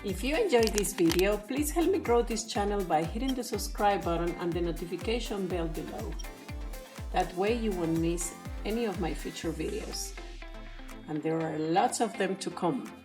If you enjoyed this video, please help me grow this channel by hitting the subscribe button and the notification bell below. That way you won't miss any of my future videos. And there are lots of them to come.